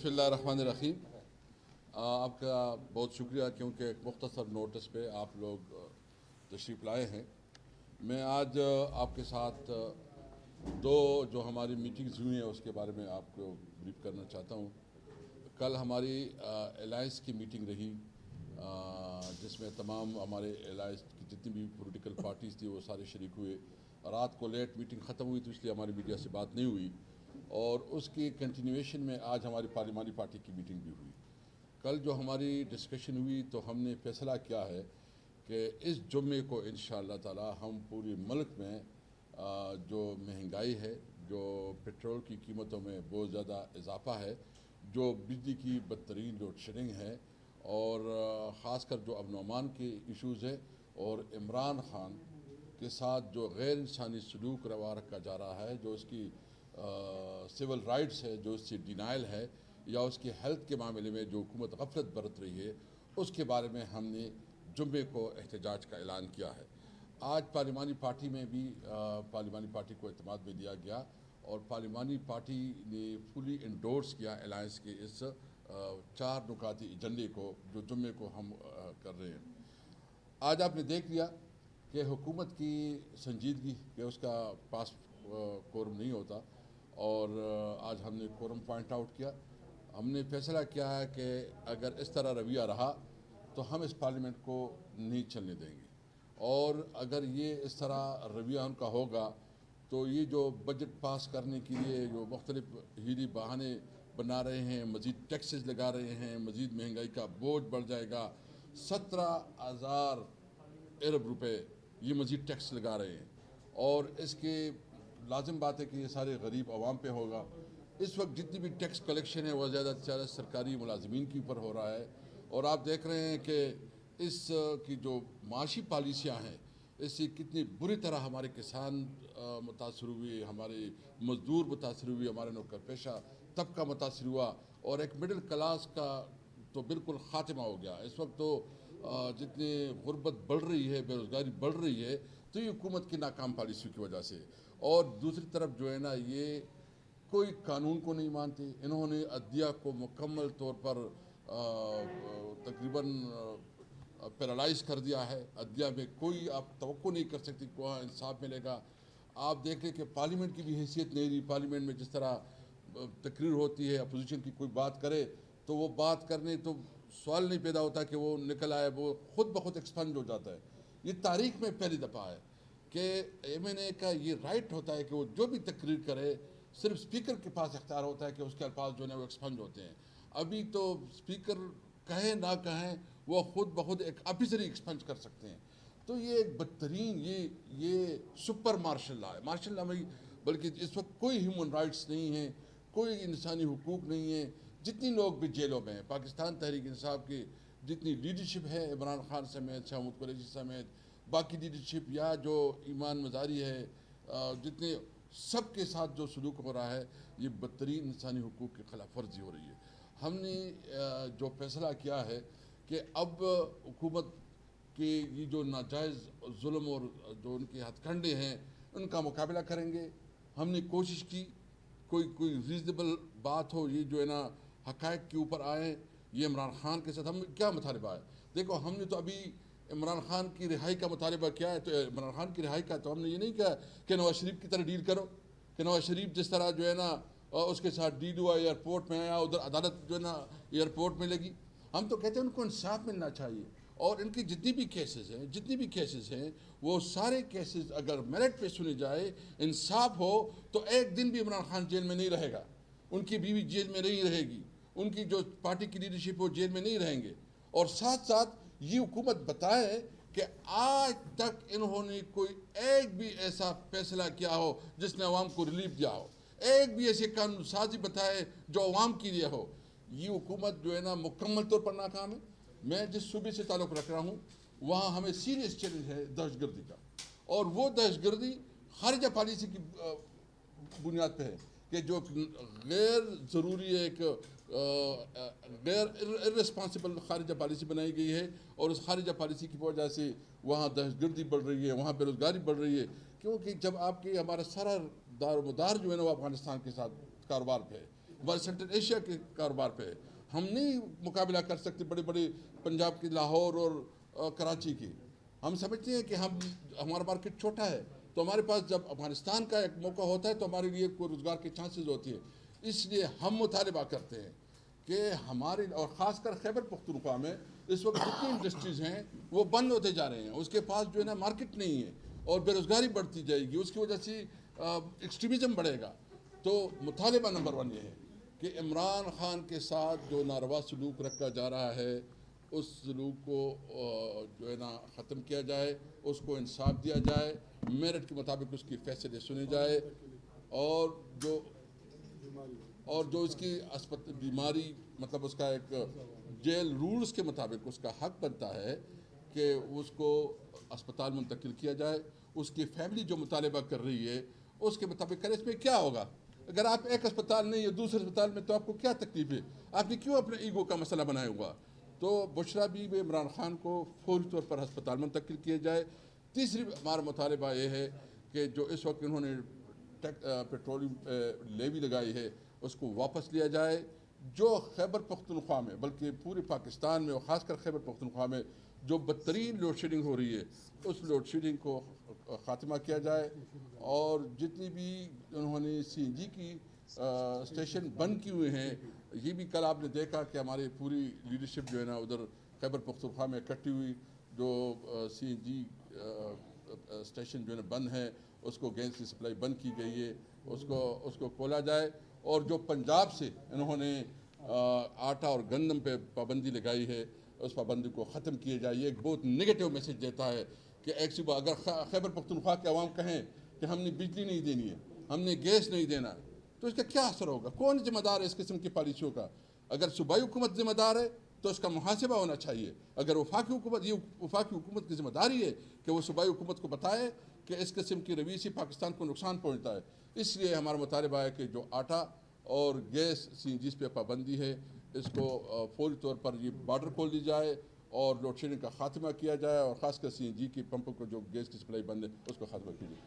بسم اللہ الرحمن الرحیم۔ آپ کا بہت شکریہ کیونکہ ایک مختصر نوٹس پہ آپ لوگ تشریف لائے ہیں۔ میں آج آپ کے ساتھ دو جو ہماری میٹنگز ہوئی ہیں اس کے بارے میں آپ کو بریف کرنا چاہتا ہوں۔ کل ہماری الائنس کی میٹنگ رہی جس میں تمام ہمارے الائنس کی جتنی بھی پولیٹیکل پارٹیز تھی وہ سارے شریک ہوئے۔ رات کو لیٹ میٹنگ ختم ہوئی تو اس لیے ہماری میڈیا سے بات نہیں ہوئی، اور اس کی کنٹینیویشن میں آج ہماری پارلیمانی پارٹی کی میٹنگ بھی ہوئی۔ کل جو ہماری ڈسکشن ہوئی تو ہم نے فیصلہ کیا ہے کہ اس جمعے کو انشاءاللہ تعالی ہم پوری ملک میں جو مہنگائی ہے، جو پیٹرول کی قیمتوں میں بہت زیادہ اضافہ ہے، جو بجلی کی بدترین لوڈ شیڈنگ ہے، اور خاص کر جو امن و امان کے ایشوز ہے، اور عمران خان کے ساتھ جو غیر انسانی سلوک روا رکھا جا رہا ہے، جو اس کی سول رائٹس ہے، جو اس سے ڈینائل ہے، یا اس کی ہیلتھ کے معاملے میں جو حکومت غفلت برت رہی ہے، اس کے بارے میں ہم نے جمعے کو احتجاج کا اعلان کیا ہے۔ آج پارلیمانی پارٹی میں بھی پارلیمانی پارٹی کو اعتماد میں دیا گیا، اور پارلیمانی پارٹی نے فلی انڈورس کیا الائنس کے اس 4 نکاتی ایجنڈے کو جو جمعے کو ہم کر رہے ہیں۔ آج آپ نے دیکھ لیا کہ حکومت کی سنجیدگی کہ اس کا پاس کورم نہیں ہوتا، اور آج ہم نے کورم پوائنٹ آؤٹ کیا۔ ہم نے فیصلہ کیا ہے کہ اگر اس طرح رویہ رہا تو ہم اس پارلیمنٹ کو نہیں چلنے دیں گے، اور اگر یہ اس طرح رویہ ان کا ہوگا تو یہ جو بجٹ پاس کرنے کے لیے جو مختلف ہیلی بہانے بنا رہے ہیں، مزید ٹیکسز لگا رہے ہیں، مزید مہنگائی کا بوجھ بڑھ جائے گا۔ 17,000 ارب روپے یہ مزید ٹیکس لگا رہے ہیں، اور اس کے لازم بات ہے کہ یہ سارے غریب عوام پہ ہوگا۔ اس وقت جتنی بھی ٹیکس کلیکشن ہے وہ زیادہ سے زیادہ سرکاری ملازمین کے اوپر ہو رہا ہے، اور آپ دیکھ رہے ہیں کہ اس کی جو معاشی پالیسیاں ہیں اس سے کتنی بری طرح ہمارے کسان متاثر ہوئے، ہمارے مزدور متاثر ہوئے، ہمارے نوکر پیشہ طبقہ متاثر ہوا، اور ایک مڈل کلاس کا تو بالکل خاتمہ ہو گیا۔ اس وقت تو جتنی غربت بڑھ رہی ہے، بے روزگاری بڑھ رہی ہے، تو یہ حکومت کی ناکام پالیسیوں کی وجہ سے۔ اور دوسری طرف جو ہے نا، یہ کوئی قانون کو نہیں مانتے۔ انہوں نے عدلیہ کو مکمل طور پر تقریباً پیرالائز کر دیا ہے۔ عدلیہ میں کوئی آپ توقع نہیں کر سکتے کہ وہاں انصاف ملے گا۔ آپ دیکھ لیں کہ پارلیمنٹ کی بھی حیثیت نہیں رہی۔ پارلیمنٹ میں جس طرح تقریر ہوتی ہے، اپوزیشن کی کوئی بات کرے تو وہ بات کرنے تو سوال نہیں پیدا ہوتا کہ وہ نکل آئے، وہ خود بخود ایکسپنج ہو جاتا ہے۔ یہ تاریخ میں پہلی دفعہ ہے کہ ایم این اے کا یہ رائٹ ہوتا ہے کہ وہ جو بھی تقریر کرے، صرف اسپیکر کے پاس اختیار ہوتا ہے کہ اس کے الفاظ جو ہیں وہ ایکسپنج ہوتے ہیں۔ ابھی تو اسپیکر کہیں نہ کہیں وہ خود بخود ایک آفیسر ہی ایکسپنج کر سکتے ہیں۔ تو یہ ایک بدترین یہ سپر مارشل لا ہے، مارشل لا نہیں بلکہ اس وقت کوئی ہیومن رائٹس نہیں ہیں، کوئی انسانی حقوق نہیں ہیں۔ جتنی لوگ بھی جیلوں میں ہیں، پاکستان تحریک انصاف کی جتنی لیڈرشپ ہے، عمران خان سمیت، شاہ محمود قریشی سمیت، باقی لیڈرشپ یا جو ایمان مزاری ہے، جتنے سب کے ساتھ جو سلوک ہو رہا ہے، یہ بدترین انسانی حقوق کی خلاف ورزی ہو رہی ہے۔ ہم نے جو فیصلہ کیا ہے کہ اب حکومت کے یہ جو ناجائز ظلم اور جو ان کے ہتھ کنڈے ہیں ان کا مقابلہ کریں گے۔ ہم نے کوشش کی کوئی ریزنیبل بات ہو، یہ جو ہے نا حقائق کے اوپر آئیں۔ یہ عمران خان کے ساتھ ہم کیا مطالبہ ہے؟ دیکھو، ہم نے تو ابھی عمران خان کی رہائی کا مطالبہ کیا ہے، تو عمران خان کی رہائی کا تو ہم نے یہ نہیں کہا کہ نواز شریف کی طرح ڈیل کرو، کہ نواز شریف جس طرح جو ہے نا اس کے ساتھ ڈیل ہوا، ایئرپورٹ میں آیا، ادھر عدالت جو ہے نا ایئرپورٹ میں لگی۔ ہم تو کہتے ہیں ان کو انصاف ملنا چاہیے، اور ان کی جتنی بھی کیسز ہیں وہ سارے کیسز اگر میرٹ پہ سنے جائے، انصاف ہو، تو ایک دن بھی عمران خان جیل میں نہیں رہے گا، ان کی بیوی جیل میں نہیں رہے گی، ان کی جو پارٹی کی لیڈرشپ وہ جیل میں نہیں رہیں گے۔ اور ساتھ ساتھ یہ حکومت بتائے کہ آج تک انہوں نے کوئی ایک بھی ایسا فیصلہ کیا ہو جس نے عوام کو ریلیف دیا ہو، ایک بھی ایسے قانون سازی بتائے جو عوام کے لیے ہو۔ یہ حکومت جو ہے نا مکمل طور پر ناکام ہے۔ میں جس صوبے سے تعلق رکھ رہا ہوں وہاں ہمیں سیریس چیلنج ہے دہشت گردی کا، اور وہ دہشت گردی خارجہ پالیسی کی بنیاد پہ ہے کہ جو غیر ضروری ایک غیر ارسپانسبل خارجہ پالیسی بنائی گئی ہے، اور اس خارجہ پالیسی کی وجہ سے وہاں دہشت گردی بڑھ رہی ہے، وہاں بے روزگاری بڑھ رہی ہے، کیونکہ جب آپ کے ہمارا سارا دار و مدار جو ہے نا وہ افغانستان کے ساتھ کاروبار پہ ہے۔ ہمارے سینٹرل ایشیا کے کاروبار پہ ہے. ہم نہیں مقابلہ کر سکتے بڑے بڑے پنجاب کی لاہور اور کراچی کی. ہم سمجھتے ہیں کہ ہمارا مارکیٹ چھوٹا ہے, تو ہمارے پاس جب افغانستان کا ایک موقع ہوتا ہے تو ہمارے لیے کوئی روزگار کے چانسز ہوتی ہے. اس لیے ہم مطالبہ کرتے ہیں کہ ہماری, اور خاص کر خیبر پختونخوا میں اس وقت جتنی انڈسٹریز ہیں وہ بند ہوتے جا رہے ہیں. اس کے پاس جو ہے نا مارکیٹ نہیں ہے اور بے روزگاری بڑھتی جائے گی, اس کی وجہ سے ایکسٹریمزم بڑھے گا. تو مطالبہ نمبر 1 یہ ہے کہ عمران خان کے ساتھ جو ناروا سلوک رکھا جا رہا ہے اس سلوک کو جو ہے نا ختم کیا جائے, اس کو انصاف دیا جائے, میرٹ کے مطابق اس کی فیصلے سنے جائے, اور جو اس کی بیماری مطلب اس کا ایک جیل رولز کے مطابق اس کا حق بنتا ہے کہ اس کو اسپتال منتقل کیا جائے. اس کی فیملی جو مطالبہ کر رہی ہے اس کے مطابق کرے. اس میں کیا ہوگا اگر آپ ایک اسپتال نہیں ہے دوسرے اسپتال میں, تو آپ کو کیا تکلیف ہے؟ آپ نے کیوں اپنے ایگو کا مسئلہ بنایا ہوا؟ تو بشرا بی میں عمران خان کو فوری طور پر ہسپتال منتقل کیا جائے. تیسری ہمارا مطالبہ یہ ہے کہ جو اس وقت انہوں نے پیٹرولیم لیوی لگائی ہے اس کو واپس لیا جائے. جو خیبر پختونخوا میں بلکہ پورے پاکستان میں اور خاص کر خیبر پختونخوا میں جو بدترین لوڈ شیڈنگ ہو رہی ہے اس لوڈ شیڈنگ کو خاتمہ کیا جائے. اور جتنی بھی انہوں نے CNG کی اسٹیشن بند کیے ہوئے ہیں, یہ بھی کل آپ نے دیکھا کہ ہماری پوری لیڈرشپ جو ہے نا ادھر خیبر پختونخوا میں اکٹھی ہوئی. جو CNG اسٹیشن جو ہے نا بند ہے اس کو گیس کی سپلائی بند کی گئی ہے, اس کو کھولا جائے. اور جو پنجاب سے انہوں نے آٹا اور گندم پہ پابندی لگائی ہے اس پابندی کو ختم کیا جائے. یہ ایک بہت نگیٹو میسج دیتا ہے کہ ایک صبح اگر خیبر پختونخوا کے عوام کہیں کہ ہم نے بجلی نہیں دینی ہے, ہم نے گیس نہیں دینا, تو اس کا کیا اثر ہوگا؟ کون ذمہ دار ہے اس قسم کی پالیسیوں کا؟ اگر صوبائی حکومت ذمہ دار ہے تو اس کا محاسبہ ہونا چاہیے. اگر وفاقی حکومت, یہ وفاقی حکومت کی ذمہ داری ہے کہ وہ صوبائی حکومت کو بتائے کہ اس قسم کی رویے سے پاکستان کو نقصان پہنچتا ہے. اس لیے ہمارا مطالبہ ہے کہ جو آٹا اور گیس CNG پہ پابندی ہے اس کو فوری طور پر یہ بارڈر کھول دی جائے اور لوڈ شیڈنگ کا خاتمہ کیا جائے, اور خاص کر CNG کی پمپوں کو جو گیس کی سپلائی بند ہے اس کو خاتمہ کیا جائے.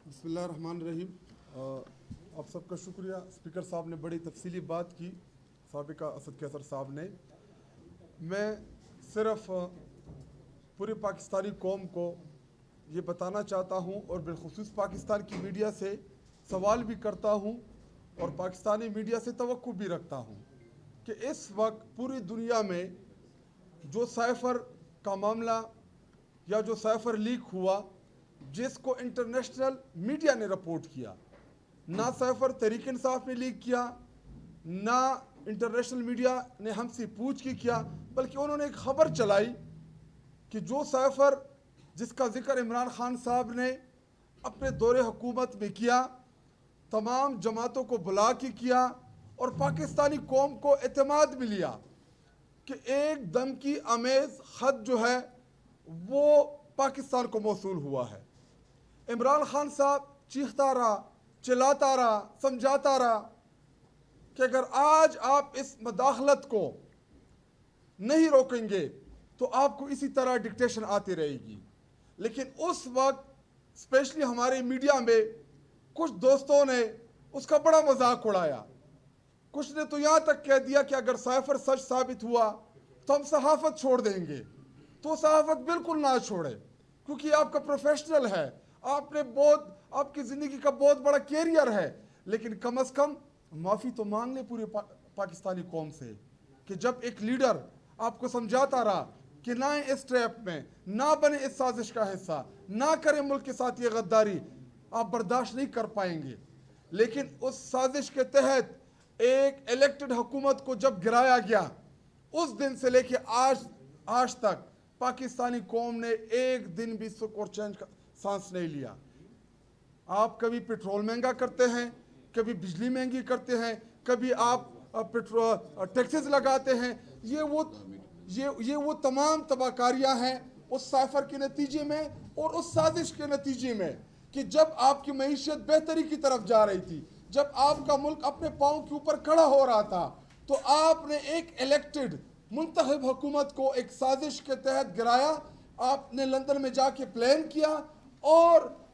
بسم اللہ الرحمن الرحیم. آپ سب کا شکریہ. اسپیکر صاحب نے بڑی تفصیلی بات کی, سابقہ اسد کیسر صاحب نے. میں صرف پورے پاکستانی قوم کو یہ بتانا چاہتا ہوں اور بالخصوص پاکستان کی میڈیا سے سوال بھی کرتا ہوں اور پاکستانی میڈیا سے توقع بھی رکھتا ہوں کہ اس وقت پوری دنیا میں جو سائفر کا معاملہ یا جو سائفر لیک ہوا جس کو انٹرنیشنل میڈیا نے رپورٹ کیا, نہ سائفر تحریک انصاف نے لیک کیا, نہ انٹرنیشنل میڈیا نے ہم سے پوچھ کے کیا, بلکہ انہوں نے ایک خبر چلائی کہ جو سائفر جس کا ذکر عمران خان صاحب نے اپنے دور حکومت میں کیا, تمام جماعتوں کو بلا کے کیا اور پاکستانی قوم کو اعتماد میں لیا کہ ایک دھمکی آمیز خط جو ہے وہ پاکستان کو موصول ہوا ہے. عمران خان صاحب چیختا رہا, چلاتا رہا, سمجھاتا رہا کہ اگر آج آپ اس مداخلت کو نہیں روکیں گے تو آپ کو اسی طرح ڈکٹیشن آتی رہے گی. لیکن اس وقت اسپیشلی ہمارے میڈیا میں کچھ دوستوں نے اس کا بڑا مذاق اڑایا. کچھ نے تو یہاں تک کہہ دیا کہ اگر سائفر سچ ثابت ہوا تو ہم صحافت چھوڑ دیں گے. تو صحافت بالکل نہ چھوڑے, کیونکہ یہ آپ کا پروفیشنل ہے, آپ نے آپ کی زندگی کا بہت بڑا کیریئر ہے, لیکن کم از کم معافی تو مانگ لیں پورے پاکستانی قوم سے کہ جب ایک لیڈر آپ کو سمجھاتا رہا کہ نہ اس ٹریپ میں, نہ بنے اس سازش کا حصہ, نہ کریں ملک کے ساتھ یہ غداری, آپ برداشت نہیں کر پائیں گے. لیکن اس سازش کے تحت ایک الیکٹڈ حکومت کو جب گرایا گیا, اس دن سے لے کے آج تک پاکستانی قوم نے ایک دن بھی سکھ اور چین کا سانس نہیں لیا. آپ کبھی پیٹرول مہنگا کرتے ہیں, کبھی بجلی مہنگی کرتے ہیں, کبھی آپ ٹیکسز لگاتے ہیں. یہ وہ تمام تباہکاریاں ہیں اس سائفر کے نتیجے میں اور اس سازش کے نتیجے میں کہ جب آپ کی معیشت بہتری کی طرف جا رہی تھی, جب آپ کا ملک اپنے پاؤں کے اوپر کھڑا ہو رہا تھا, تو آپ نے ایک الیکٹڈ منتخب حکومت کو ایک سازش کے تحت گرایا. آپ نے لندن میں جا کے پلان کیا اور